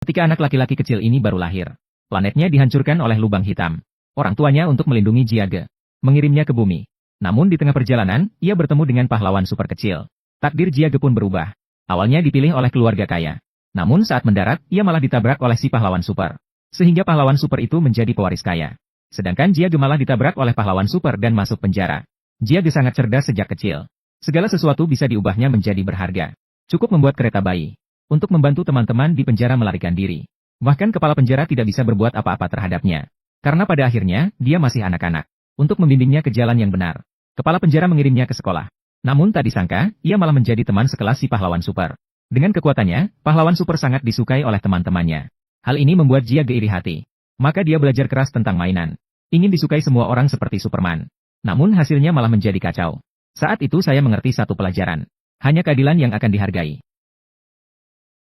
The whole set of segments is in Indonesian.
Ketika anak laki-laki kecil ini baru lahir, planetnya dihancurkan oleh lubang hitam. Orang tuanya untuk melindungi Jiage, mengirimnya ke bumi. Namun di tengah perjalanan, ia bertemu dengan pahlawan super kecil. Takdir Jiage pun berubah. Awalnya dipilih oleh keluarga kaya. Namun saat mendarat, ia malah ditabrak oleh si pahlawan super. Sehingga pahlawan super itu menjadi pewaris kaya. Sedangkan Jiage malah ditabrak oleh pahlawan super dan masuk penjara. Jiage sangat cerdas sejak kecil. Segala sesuatu bisa diubahnya menjadi berharga. Cukup membuat kereta bayi. Untuk membantu teman-teman di penjara melarikan diri. Bahkan kepala penjara tidak bisa berbuat apa-apa terhadapnya. Karena pada akhirnya, dia masih anak-anak. Untuk membimbingnya ke jalan yang benar. Kepala penjara mengirimnya ke sekolah. Namun tak disangka, ia malah menjadi teman sekelas si pahlawan super. Dengan kekuatannya, pahlawan super sangat disukai oleh teman-temannya. Hal ini membuat Jiage iri hati. Maka dia belajar keras tentang mainan. Ingin disukai semua orang seperti Superman. Namun hasilnya malah menjadi kacau. Saat itu saya mengerti satu pelajaran. Hanya keadilan yang akan dihargai.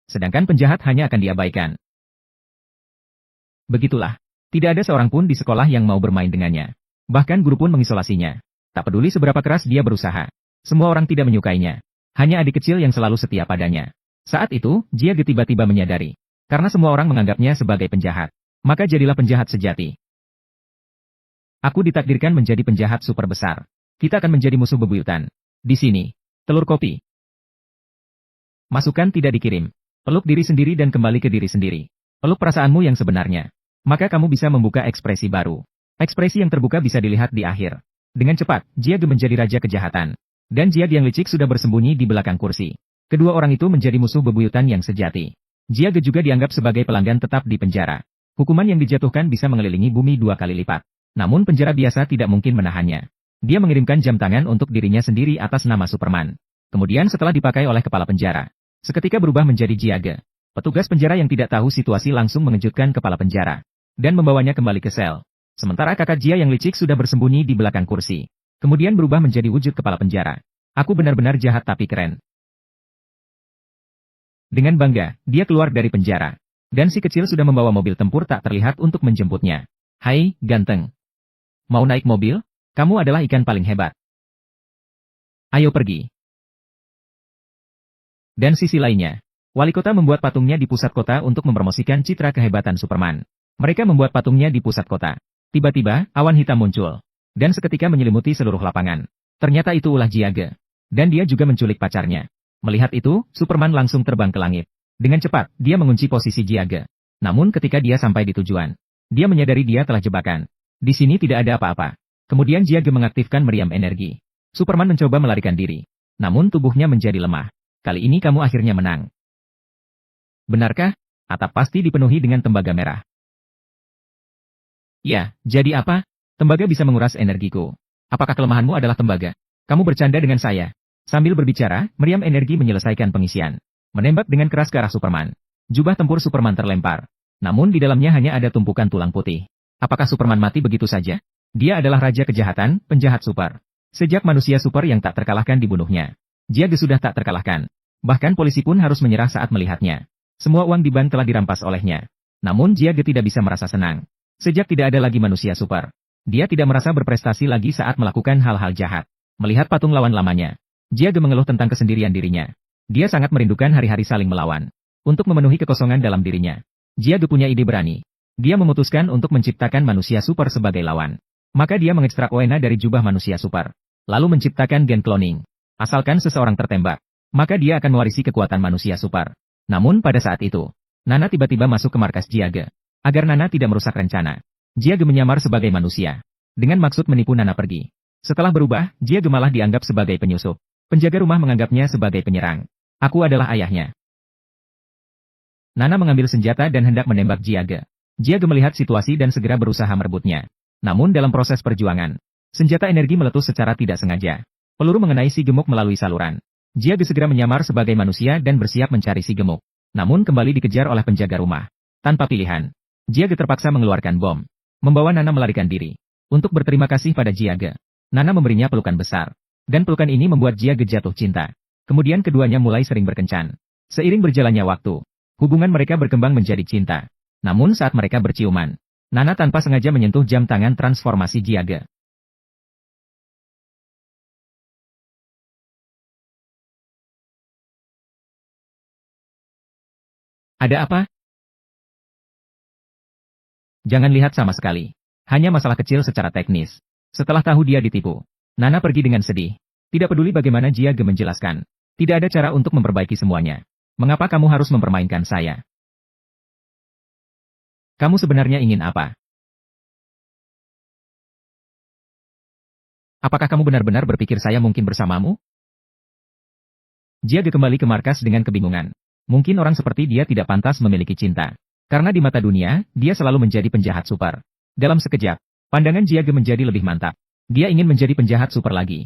Sedangkan penjahat hanya akan diabaikan. Begitulah. Tidak ada seorang pun di sekolah yang mau bermain dengannya. Bahkan guru pun mengisolasinya. Tak peduli seberapa keras dia berusaha. Semua orang tidak menyukainya. Hanya adik kecil yang selalu setia padanya. Saat itu, Jiage tiba-tiba menyadari. Karena semua orang menganggapnya sebagai penjahat. Maka jadilah penjahat sejati. Aku ditakdirkan menjadi penjahat super besar. Kita akan menjadi musuh bebuyutan. Di sini. Telur kopi. Masukan tidak dikirim. Peluk diri sendiri dan kembali ke diri sendiri. Peluk perasaanmu yang sebenarnya. Maka kamu bisa membuka ekspresi baru. Ekspresi yang terbuka bisa dilihat di akhir. Dengan cepat, Jiage menjadi raja kejahatan. Dan Jiage yang licik sudah bersembunyi di belakang kursi. Kedua orang itu menjadi musuh bebuyutan yang sejati. Jiage juga dianggap sebagai pelanggan tetap di penjara. Hukuman yang dijatuhkan bisa mengelilingi bumi 2 kali lipat. Namun penjara biasa tidak mungkin menahannya. Dia mengirimkan jam tangan untuk dirinya sendiri atas nama Superman. Kemudian setelah dipakai oleh kepala penjara, seketika berubah menjadi Jiage. Petugas penjara yang tidak tahu situasi langsung mengejutkan kepala penjara. Dan membawanya kembali ke sel. Sementara kakak Jia yang licik sudah bersembunyi di belakang kursi. Kemudian berubah menjadi wujud kepala penjara. Aku benar-benar jahat tapi keren. Dengan bangga, dia keluar dari penjara. Dan si kecil sudah membawa mobil tempur tak terlihat untuk menjemputnya. Hai, ganteng. Mau naik mobil? Kamu adalah ikan paling hebat. Ayo pergi. Dan sisi lainnya, wali kota membuat patungnya di pusat kota untuk mempromosikan citra kehebatan Superman. Mereka membuat patungnya di pusat kota. Tiba-tiba, awan hitam muncul. Dan seketika menyelimuti seluruh lapangan. Ternyata itu ulah Jiage. Dan dia juga menculik pacarnya. Melihat itu, Superman langsung terbang ke langit. Dengan cepat, dia mengunci posisi Jiage. Namun ketika dia sampai di tujuan, dia menyadari dia telah jebakan. Di sini tidak ada apa-apa. Kemudian Jiage mengaktifkan meriam energi. Superman mencoba melarikan diri. Namun tubuhnya menjadi lemah. Kali ini kamu akhirnya menang. Benarkah? Atap pasti dipenuhi dengan tembaga merah. Ya, jadi apa? Tembaga bisa menguras energiku. Apakah kelemahanmu adalah tembaga? Kamu bercanda dengan saya. Sambil berbicara, meriam energi menyelesaikan pengisian. Menembak dengan keras ke arah Superman. Jubah tempur Superman terlempar. Namun di dalamnya hanya ada tumpukan tulang putih. Apakah Superman mati begitu saja? Dia adalah raja kejahatan, penjahat super. Sejak manusia super yang tak terkalahkan dibunuhnya, Jiage sudah tak terkalahkan. Bahkan polisi pun harus menyerah saat melihatnya. Semua uang di bank telah dirampas olehnya. Namun Jiage tidak bisa merasa senang. Sejak tidak ada lagi manusia super, dia tidak merasa berprestasi lagi saat melakukan hal-hal jahat. Melihat patung lawan lamanya, Jiage mengeluh tentang kesendirian dirinya. Dia sangat merindukan hari-hari saling melawan. Untuk memenuhi kekosongan dalam dirinya, Jiage punya ide berani. Dia memutuskan untuk menciptakan manusia super sebagai lawan. Maka dia mengekstrak Oena dari jubah manusia super. Lalu menciptakan gen cloning. Asalkan seseorang tertembak, maka dia akan mewarisi kekuatan manusia super. Namun pada saat itu, Nana tiba-tiba masuk ke markas Jiage. Agar Nana tidak merusak rencana, Jiage menyamar sebagai manusia. Dengan maksud menipu Nana pergi. Setelah berubah, Jiage malah dianggap sebagai penyusup. Penjaga rumah menganggapnya sebagai penyerang. Aku adalah ayahnya. Nana mengambil senjata dan hendak menembak Jiage. Jiage melihat situasi dan segera berusaha merebutnya. Namun dalam proses perjuangan, senjata energi meletus secara tidak sengaja. Peluru mengenai si gemuk melalui saluran. Jiage segera menyamar sebagai manusia dan bersiap mencari si gemuk. Namun kembali dikejar oleh penjaga rumah. Tanpa pilihan, Jiage terpaksa mengeluarkan bom. Membawa Nana melarikan diri. Untuk berterima kasih pada Jiage, Nana memberinya pelukan besar. Dan pelukan ini membuat Jiage jatuh cinta. Kemudian keduanya mulai sering berkencan. Seiring berjalannya waktu, hubungan mereka berkembang menjadi cinta. Namun saat mereka berciuman, Nana tanpa sengaja menyentuh jam tangan transformasi Jiage. Ada apa? Jangan lihat sama sekali. Hanya masalah kecil secara teknis. Setelah tahu dia ditipu, Nana pergi dengan sedih. Tidak peduli bagaimana Jiage menjelaskan. Tidak ada cara untuk memperbaiki semuanya. Mengapa kamu harus mempermainkan saya? Kamu sebenarnya ingin apa? Apakah kamu benar-benar berpikir saya mungkin bersamamu? Jiage kembali ke markas dengan kebingungan. Mungkin orang seperti dia tidak pantas memiliki cinta. Karena di mata dunia, dia selalu menjadi penjahat super. Dalam sekejap, pandangan Jiage menjadi lebih mantap. Dia ingin menjadi penjahat super lagi.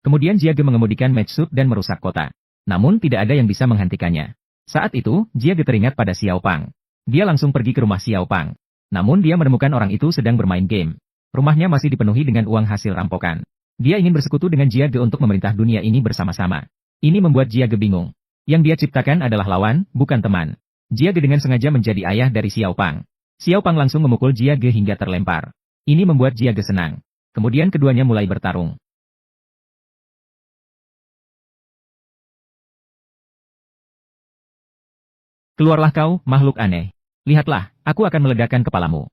Kemudian Jiage mengemudikan Matsup dan merusak kota. Namun tidak ada yang bisa menghentikannya. Saat itu, Jiage teringat pada Xiao Pang. Dia langsung pergi ke rumah Xiao Pang. Namun dia menemukan orang itu sedang bermain game. Rumahnya masih dipenuhi dengan uang hasil rampokan. Dia ingin bersekutu dengan Jiage untuk memerintah dunia ini bersama-sama. Ini membuat Jiage bingung. Yang dia ciptakan adalah lawan, bukan teman. Jiage dengan sengaja menjadi ayah dari Xiao Pang. Xiao Pang langsung memukul Jiage hingga terlempar. Ini membuat Jiage senang. Kemudian keduanya mulai bertarung. Keluarlah kau, makhluk aneh. Lihatlah, aku akan meledakkan kepalamu.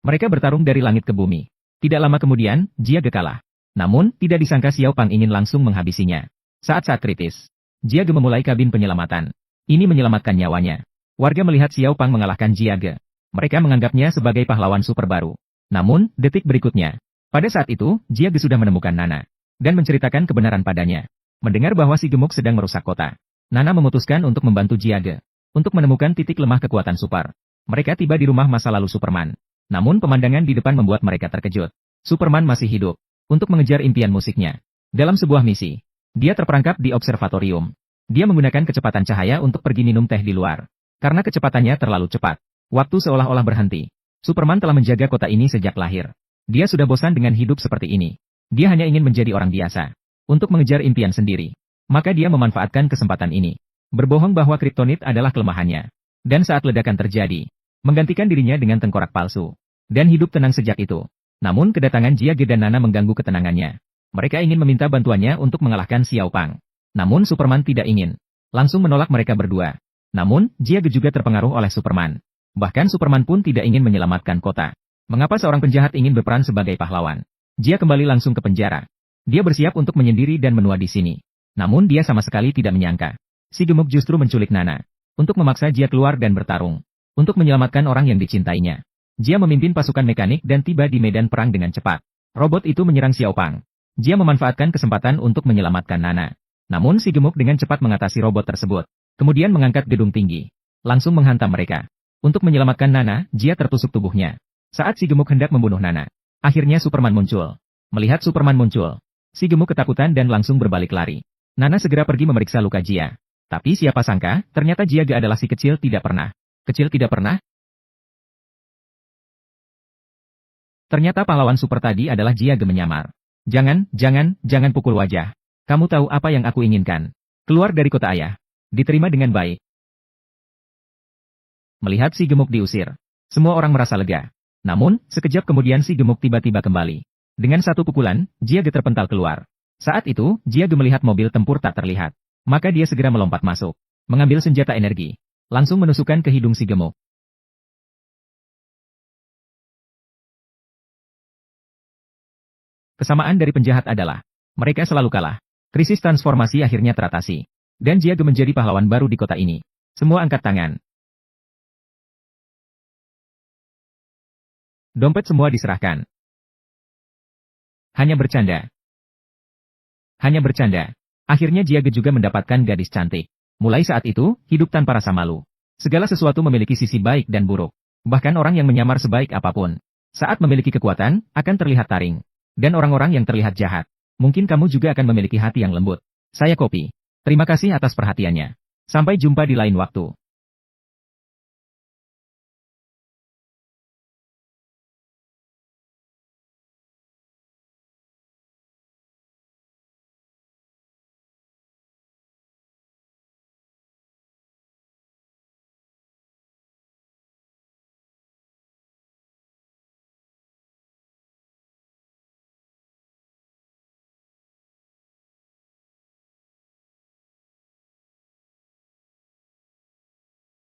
Mereka bertarung dari langit ke bumi. Tidak lama kemudian, Jiage kalah. Namun, tidak disangka Xiao Pang ingin langsung menghabisinya. Saat-saat kritis, Jiage memulai kabin penyelamatan. Ini menyelamatkan nyawanya. Warga melihat Xiao Pang mengalahkan Jiage. Mereka menganggapnya sebagai pahlawan super baru. Namun, detik berikutnya, pada saat itu, Jiage sudah menemukan Nana dan menceritakan kebenaran padanya. Mendengar bahwa si gemuk sedang merusak kota, Nana memutuskan untuk membantu Jiage untuk menemukan titik lemah kekuatan super. Mereka tiba di rumah masa lalu Superman. Namun pemandangan di depan membuat mereka terkejut. Superman masih hidup untuk mengejar impian musiknya. Dalam sebuah misi, dia terperangkap di observatorium. Dia menggunakan kecepatan cahaya untuk pergi minum teh di luar. Karena kecepatannya terlalu cepat, waktu seolah-olah berhenti. Superman telah menjaga kota ini sejak lahir. Dia sudah bosan dengan hidup seperti ini. Dia hanya ingin menjadi orang biasa. Untuk mengejar impian sendiri. Maka dia memanfaatkan kesempatan ini. Berbohong bahwa kriptonit adalah kelemahannya. Dan saat ledakan terjadi, menggantikan dirinya dengan tengkorak palsu. Dan hidup tenang sejak itu. Namun kedatangan Jiage dan Nana mengganggu ketenangannya. Mereka ingin meminta bantuannya untuk mengalahkan Xiao Pang. Namun Superman tidak ingin. Langsung menolak mereka berdua. Namun, Jiage juga terpengaruh oleh Superman. Bahkan Superman pun tidak ingin menyelamatkan kota. Mengapa seorang penjahat ingin berperan sebagai pahlawan? Dia kembali langsung ke penjara. Dia bersiap untuk menyendiri dan menua di sini. Namun dia sama sekali tidak menyangka. Si gemuk justru menculik Nana. Untuk memaksa Jia keluar dan bertarung. Untuk menyelamatkan orang yang dicintainya. Jia memimpin pasukan mekanik dan tiba di medan perang dengan cepat. Robot itu menyerang Xiao Pang. Jia memanfaatkan kesempatan untuk menyelamatkan Nana. Namun si gemuk dengan cepat mengatasi robot tersebut. Kemudian mengangkat gedung tinggi. Langsung menghantam mereka. Untuk menyelamatkan Nana, Jia tertusuk tubuhnya. Saat si gemuk hendak membunuh Nana. Akhirnya Superman muncul. Melihat Superman muncul, si gemuk ketakutan dan langsung berbalik lari. Nana segera pergi memeriksa luka Jia. Tapi siapa sangka, ternyata Jiage adalah si kecil tidak pernah. Kecil tidak pernah? Ternyata pahlawan super tadi adalah Jiage menyamar. Jangan pukul wajah. Kamu tahu apa yang aku inginkan. Keluar dari kota ayah. Diterima dengan baik. Melihat si gemuk diusir, semua orang merasa lega. Namun, sekejap kemudian si gemuk tiba-tiba kembali. Dengan satu pukulan, Jiage terpental keluar. Saat itu, Jiage melihat mobil tempur tak terlihat. Maka dia segera melompat masuk. Mengambil senjata energi. Langsung menusukkan ke hidung si gemuk. Kesamaan dari penjahat adalah, mereka selalu kalah. Krisis transformasi akhirnya teratasi. Dan Jiage menjadi pahlawan baru di kota ini. Semua angkat tangan. Dompet semua diserahkan. Hanya bercanda. Hanya bercanda. Akhirnya Jiage juga mendapatkan gadis cantik. Mulai saat itu, hidup tanpa rasa malu. Segala sesuatu memiliki sisi baik dan buruk. Bahkan orang yang menyamar sebaik apapun, saat memiliki kekuatan, akan terlihat taring. Dan orang-orang yang terlihat jahat, mungkin kamu juga akan memiliki hati yang lembut. Saya Kopi. Terima kasih atas perhatiannya. Sampai jumpa di lain waktu.